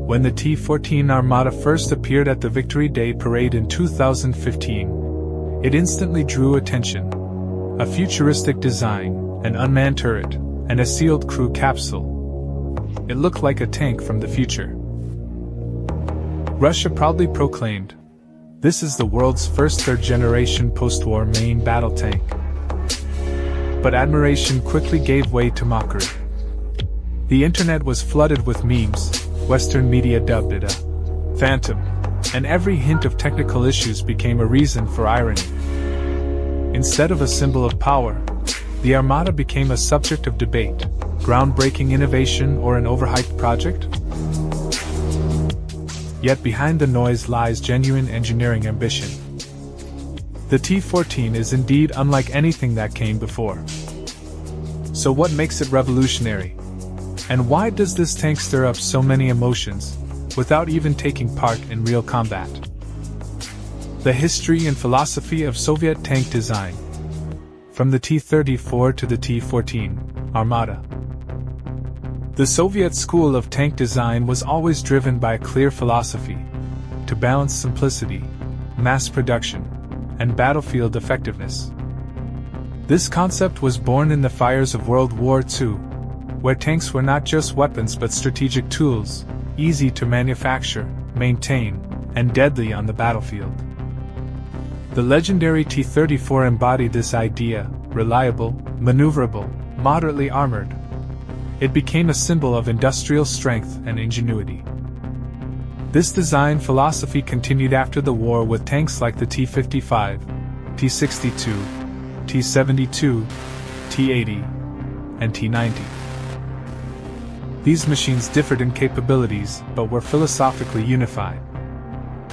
When the T-14 Armata first appeared at the Victory Day parade in 2015, it instantly drew attention. A futuristic design, an unmanned turret, and a sealed crew capsule. It looked like a tank from the future. Russia proudly proclaimed, "This is the world's first third-generation post-war main battle tank." But admiration quickly gave way to mockery. The internet was flooded with memes, Western media dubbed it a phantom, and every hint of technical issues became a reason for irony. Instead of a symbol of power, the Armata became a subject of debate, groundbreaking innovation or an overhyped project? Yet behind the noise lies genuine engineering ambition. The T-14 is indeed unlike anything that came before. So what makes it revolutionary? And why does this tank stir up so many emotions, without even taking part in real combat? The history and philosophy of Soviet tank design. From the T-34 to the T-14 Armata. The Soviet school of tank design was always driven by a clear philosophy: to balance simplicity, mass production, and battlefield effectiveness. This concept was born in the fires of World War II, where tanks were not just weapons but strategic tools, easy to manufacture, maintain, and deadly on the battlefield. The legendary T-34 embodied this idea: reliable, maneuverable, moderately armored. It became a symbol of industrial strength and ingenuity. This design philosophy continued after the war with tanks like the T-55, T-62, T-72, T-80, and T-90. These machines differed in capabilities but were philosophically unified.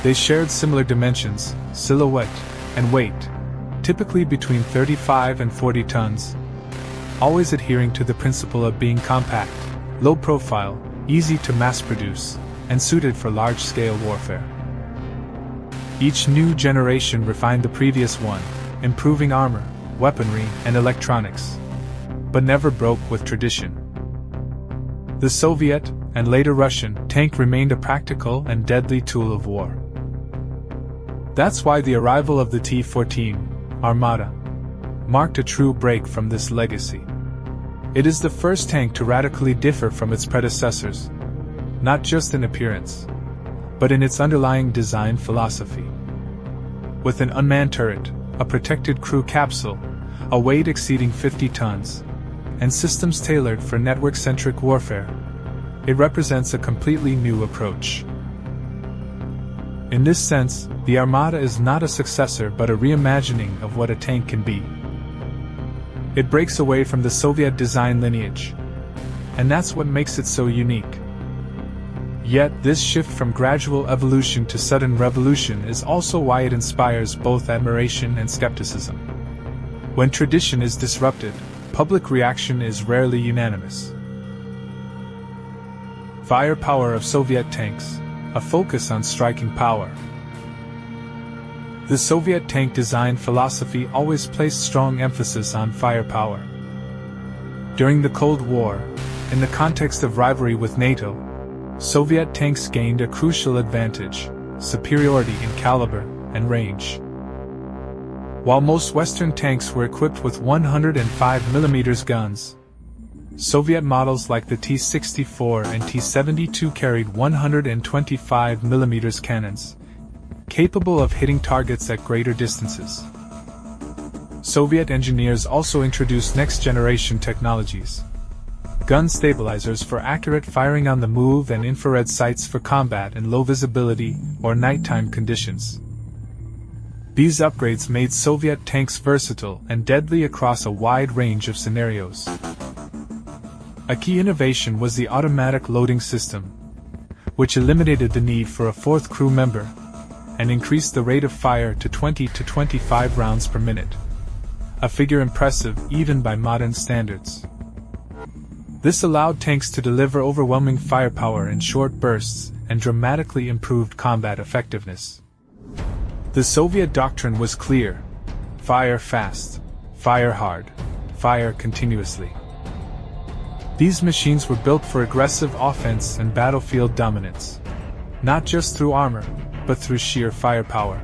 They shared similar dimensions, silhouette, and weight, typically between 35 and 40 tons, always adhering to the principle of being compact, low profile, easy to mass produce, and suited for large-scale warfare. Each new generation refined the previous one, improving armor, weaponry, and electronics, but never broke with tradition. The Soviet, and later Russian, tank remained a practical and deadly tool of war. That's why the arrival of the T-14 Armata marked a true break from this legacy. It is the first tank to radically differ from its predecessors, not just in appearance, but in its underlying design philosophy. With an unmanned turret, a protected crew capsule, a weight exceeding 50 tons, and systems tailored for network-centric warfare, it represents a completely new approach. In this sense, the Armata is not a successor but a reimagining of what a tank can be. It breaks away from the Soviet design lineage, and that's what makes it so unique. Yet, this shift from gradual evolution to sudden revolution is also why it inspires both admiration and skepticism. When tradition is disrupted, public reaction is rarely unanimous. Firepower of Soviet tanks, a focus on striking power. The Soviet tank design philosophy always placed strong emphasis on firepower. During the Cold War, in the context of rivalry with NATO, Soviet tanks gained a crucial advantage: superiority in caliber and range. While most Western tanks were equipped with 105mm guns, Soviet models like the T-64 and T-72 carried 125mm cannons, capable of hitting targets at greater distances. Soviet engineers also introduced next-generation technologies: gun stabilizers for accurate firing on the move and infrared sights for combat in low visibility or nighttime conditions. These upgrades made Soviet tanks versatile and deadly across a wide range of scenarios. A key innovation was the automatic loading system, which eliminated the need for a fourth crew member and increased the rate of fire to 20 to 25 rounds per minute, a figure impressive even by modern standards. This allowed tanks to deliver overwhelming firepower in short bursts and dramatically improved combat effectiveness. The Soviet doctrine was clear: fire fast, fire hard, fire continuously. These machines were built for aggressive offense and battlefield dominance, not just through armor, but through sheer firepower.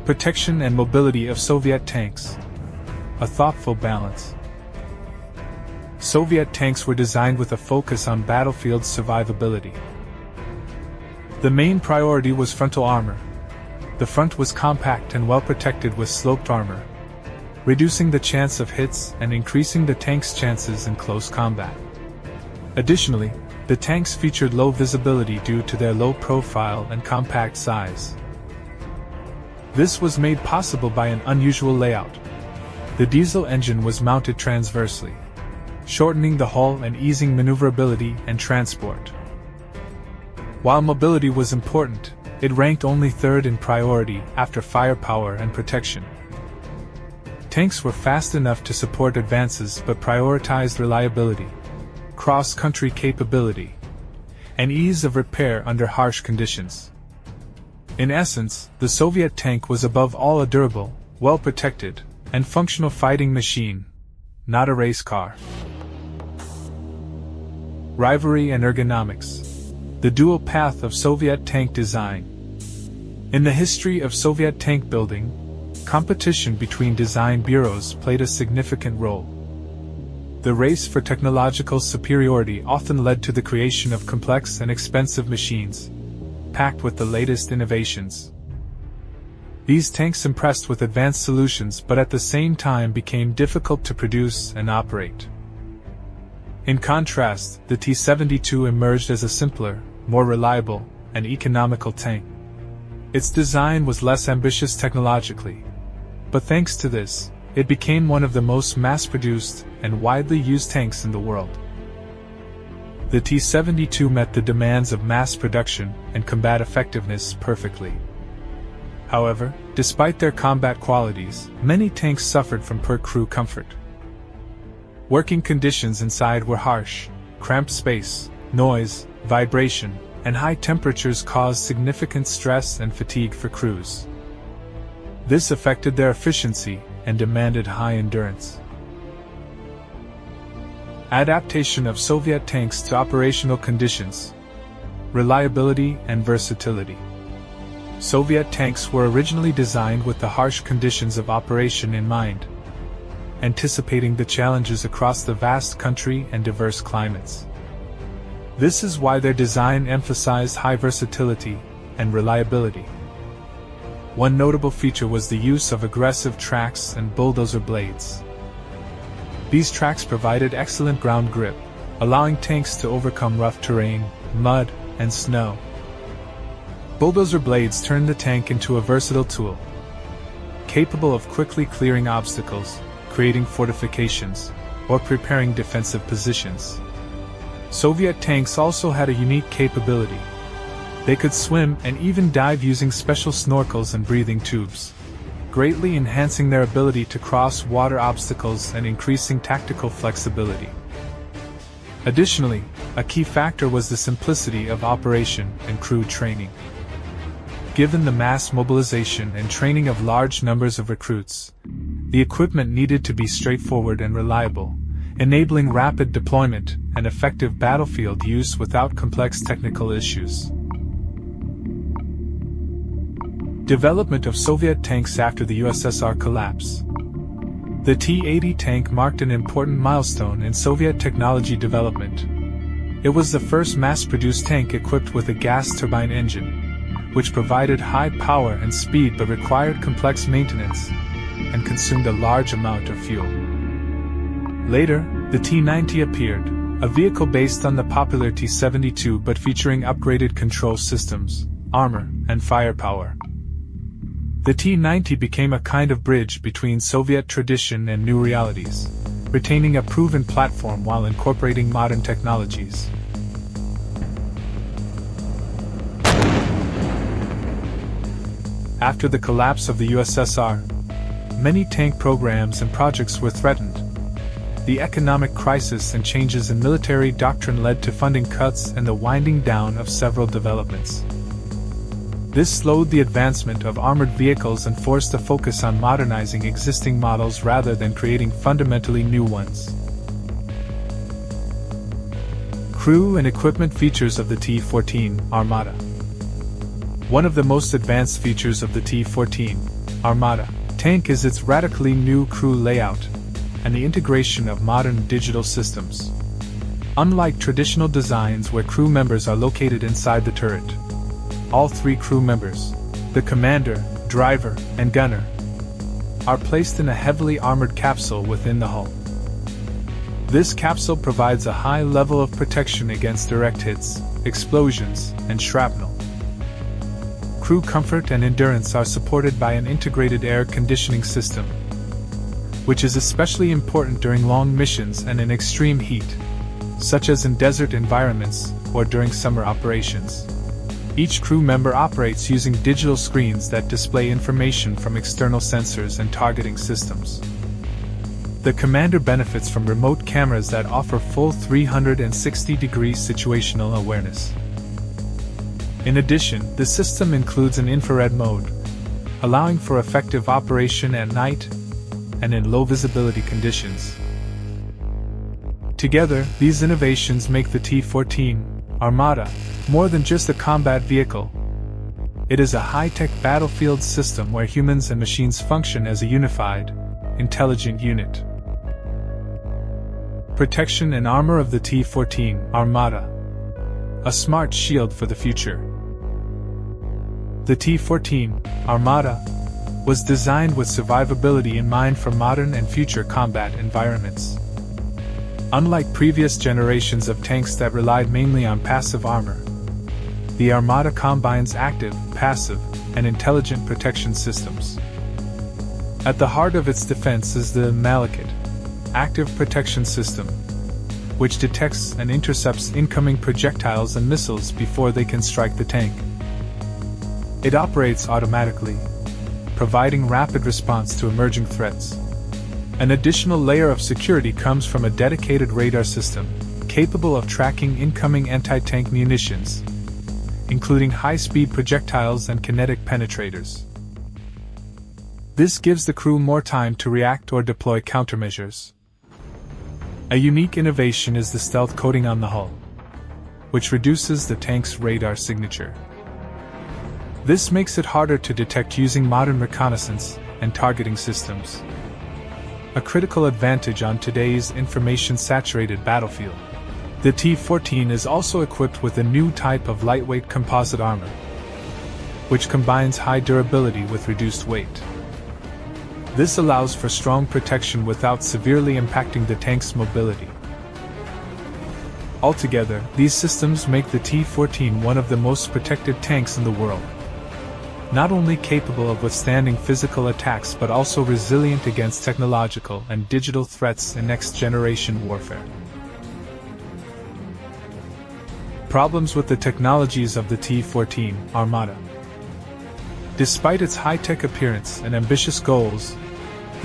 Protection and mobility of Soviet tanks. A thoughtful balance. Soviet tanks were designed with a focus on battlefield survivability. The main priority was frontal armor. The front was compact and well protected with sloped armor, reducing the chance of hits and increasing the tank's chances in close combat. Additionally, the tanks featured low visibility due to their low profile and compact size. This was made possible by an unusual layout. The diesel engine was mounted transversely, shortening the hull and easing maneuverability and transport. While mobility was important, it ranked only third in priority after firepower and protection. Tanks were fast enough to support advances but prioritized reliability, cross-country capability, and ease of repair under harsh conditions. In essence, the Soviet tank was above all a durable, well-protected, and functional fighting machine, not a race car. Rivalry and ergonomics. The dual path of Soviet tank design. In the history of Soviet tank building, competition between design bureaus played a significant role. The race for technological superiority often led to the creation of complex and expensive machines, packed with the latest innovations. These tanks impressed with advanced solutions but at the same time became difficult to produce and operate. In contrast, the T-72 emerged as a simpler, more reliable, and economical tank. Its design was less ambitious technologically, but thanks to this, it became one of the most mass-produced and widely used tanks in the world. The T-72 met the demands of mass production and combat effectiveness perfectly. However, despite their combat qualities, many tanks suffered from poor crew comfort. Working conditions inside were harsh. Cramped space, noise, vibration, and high temperatures caused significant stress and fatigue for crews. This affected their efficiency and demanded high endurance. Adaptation of Soviet tanks to operational conditions. Reliability and versatility. Soviet tanks were originally designed with the harsh conditions of operation in mind, anticipating the challenges across the vast country and diverse climates. This is why their design emphasized high versatility and reliability. One notable feature was the use of aggressive tracks and bulldozer blades. These tracks provided excellent ground grip, allowing tanks to overcome rough terrain, mud, and snow. Bulldozer blades turned the tank into a versatile tool, capable of quickly clearing obstacles, creating fortifications, or preparing defensive positions. Soviet tanks also had a unique capability. They could swim and even dive using special snorkels and breathing tubes, greatly enhancing their ability to cross water obstacles and increasing tactical flexibility. Additionally, a key factor was the simplicity of operation and crew training. Given the mass mobilization and training of large numbers of recruits, the equipment needed to be straightforward and reliable, enabling rapid deployment and effective battlefield use without complex technical issues. Development of Soviet tanks after the USSR collapse. The T-80 tank marked an important milestone in Soviet technology development. It was the first mass-produced tank equipped with a gas turbine engine, which provided high power and speed but required complex maintenance and consumed a large amount of fuel. Later, the T-90 appeared, a vehicle based on the popular T-72 but featuring upgraded control systems, armor, and firepower. The T-90 became a kind of bridge between Soviet tradition and new realities, retaining a proven platform while incorporating modern technologies. After the collapse of the USSR, many tank programs and projects were threatened. The economic crisis and changes in military doctrine led to funding cuts and the winding down of several developments. This slowed the advancement of armored vehicles and forced a focus on modernizing existing models rather than creating fundamentally new ones. Crew and equipment features of the T-14 Armata. One of the most advanced features of the T-14 Armata tank is its radically new crew layout and the integration of modern digital systems. Unlike traditional designs where crew members are located inside the turret, all three crew members, the commander, driver, and gunner, are placed in a heavily armored capsule within the hull. This capsule provides a high level of protection against direct hits, explosions, and shrapnel. Crew comfort and endurance are supported by an integrated air conditioning system, which is especially important during long missions and in extreme heat, such as in desert environments or during summer operations. Each crew member operates using digital screens that display information from external sensors and targeting systems. The commander benefits from remote cameras that offer full 360-degree situational awareness. In addition, the system includes an infrared mode, allowing for effective operation at night and in low visibility conditions. Together, these innovations make the T-14 Armata more than just a combat vehicle. It is a high-tech battlefield system where humans and machines function as a unified, intelligent unit. Protection and armor of the T-14 Armata. A smart shield for the future. The T-14 Armata was designed with survivability in mind for modern and future combat environments. Unlike previous generations of tanks that relied mainly on passive armor, the Armata combines active, passive, and intelligent protection systems. At the heart of its defense is the Malachite active protection system, which detects and intercepts incoming projectiles and missiles before they can strike the tank. It operates automatically, providing rapid response to emerging threats. An additional layer of security comes from a dedicated radar system, capable of tracking incoming anti-tank munitions, including high-speed projectiles and kinetic penetrators. This gives the crew more time to react or deploy countermeasures. A unique innovation is the stealth coating on the hull, which reduces the tank's radar signature. This makes it harder to detect using modern reconnaissance and targeting systems, a critical advantage on today's information-saturated battlefield. The T-14 is also equipped with a new type of lightweight composite armor, which combines high durability with reduced weight. This allows for strong protection without severely impacting the tank's mobility. Altogether, these systems make the T-14 one of the most protected tanks in the world. Not only capable of withstanding physical attacks but also resilient against technological and digital threats in next-generation warfare. Problems with the technologies of the T-14 Armata. Despite its high-tech appearance and ambitious goals,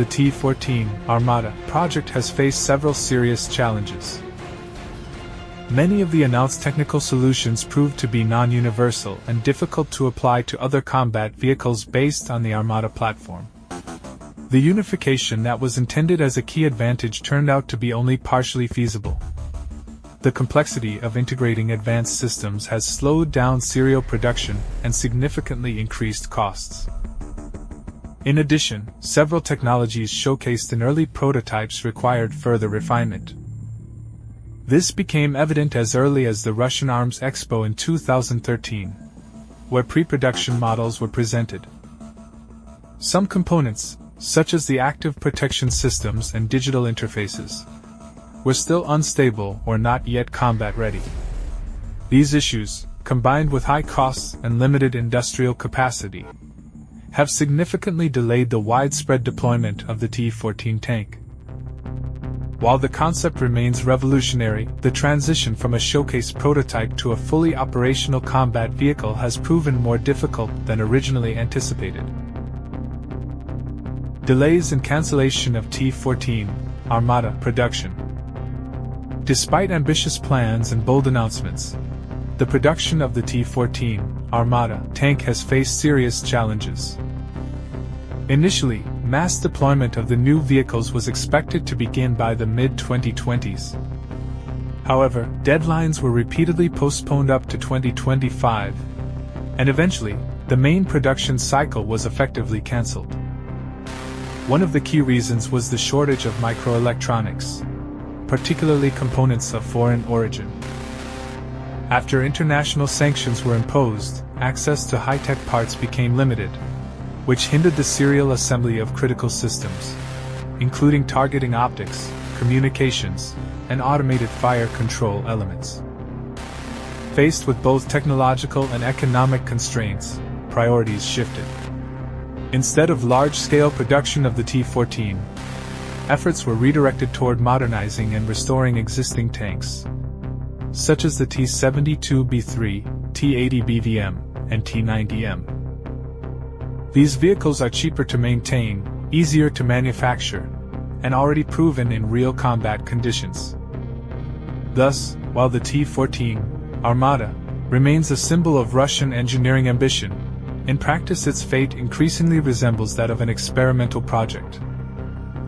the T-14 Armata project has faced several serious challenges. Many of the announced technical solutions proved to be non-universal and difficult to apply to other combat vehicles based on the Armata platform. The unification that was intended as a key advantage turned out to be only partially feasible. The complexity of integrating advanced systems has slowed down serial production and significantly increased costs. In addition, several technologies showcased in early prototypes required further refinement. This became evident as early as the Russian Arms Expo in 2013, where pre-production models were presented. Some components, such as the active protection systems and digital interfaces, were still unstable or not yet combat-ready. These issues, combined with high costs and limited industrial capacity, have significantly delayed the widespread deployment of the T-14 tank. While the concept remains revolutionary, the transition from a showcase prototype to a fully operational combat vehicle has proven more difficult than originally anticipated. Delays and cancellation of T-14 Armata production. Despite ambitious plans and bold announcements, the production of the T-14 Armata tank has faced serious challenges. Initially, mass deployment of the new vehicles was expected to begin by the mid-2020s. However, deadlines were repeatedly postponed up to 2025, and eventually, the main production cycle was effectively cancelled. One of the key reasons was the shortage of microelectronics, particularly components of foreign origin. After international sanctions were imposed, access to high-tech parts became limited, which hindered the serial assembly of critical systems, including targeting optics, communications, and automated fire control elements. Faced with both technological and economic constraints, priorities shifted. Instead of large-scale production of the T-14, efforts were redirected toward modernizing and restoring existing tanks, such as the T-72B3, T-80BVM, and T-90M. These vehicles are cheaper to maintain, easier to manufacture, and already proven in real combat conditions. Thus, while the T-14 Armata remains a symbol of Russian engineering ambition, in practice its fate increasingly resembles that of an experimental project,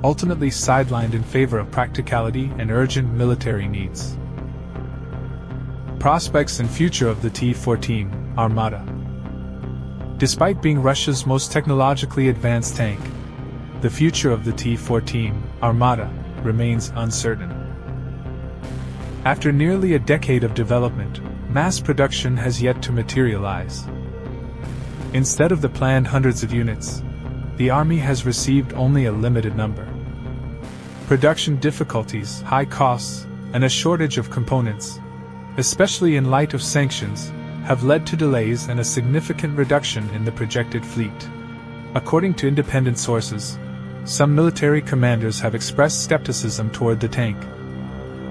ultimately sidelined in favor of practicality and urgent military needs. Prospects and future of the T-14 Armata. Despite being Russia's most technologically advanced tank, the future of the T-14 Armata remains uncertain. After nearly a decade of development, mass production has yet to materialize. Instead of the planned hundreds of units, the Army has received only a limited number. Production difficulties, high costs, and a shortage of components, especially in light of sanctions, have led to delays and a significant reduction in the projected fleet. According to independent sources, some military commanders have expressed skepticism toward the tank,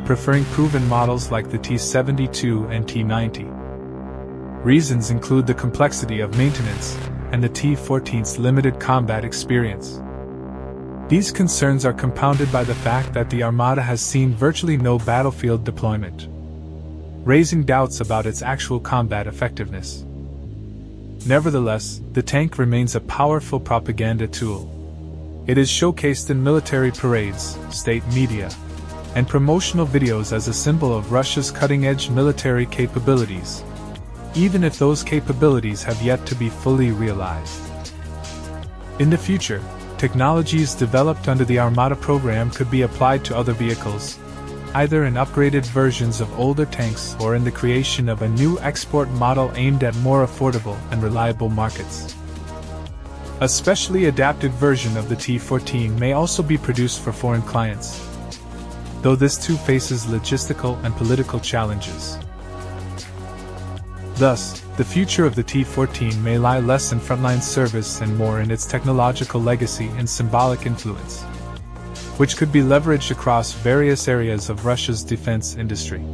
preferring proven models like the T-72 and T-90. Reasons include the complexity of maintenance and the T-14's limited combat experience. These concerns are compounded by the fact that the Armata has seen virtually no battlefield deployment, raising doubts about its actual combat effectiveness. Nevertheless, the tank remains a powerful propaganda tool. It is showcased in military parades, state media, and promotional videos as a symbol of Russia's cutting-edge military capabilities, even if those capabilities have yet to be fully realized. In the future, technologies developed under the Armata program could be applied to other vehicles, either in upgraded versions of older tanks or in the creation of a new export model aimed at more affordable and reliable markets. A specially adapted version of the T-14 may also be produced for foreign clients, though this too faces logistical and political challenges. Thus, the future of the T-14 may lie less in frontline service and more in its technological legacy and symbolic influence, which could be leveraged across various areas of Russia's defense industry.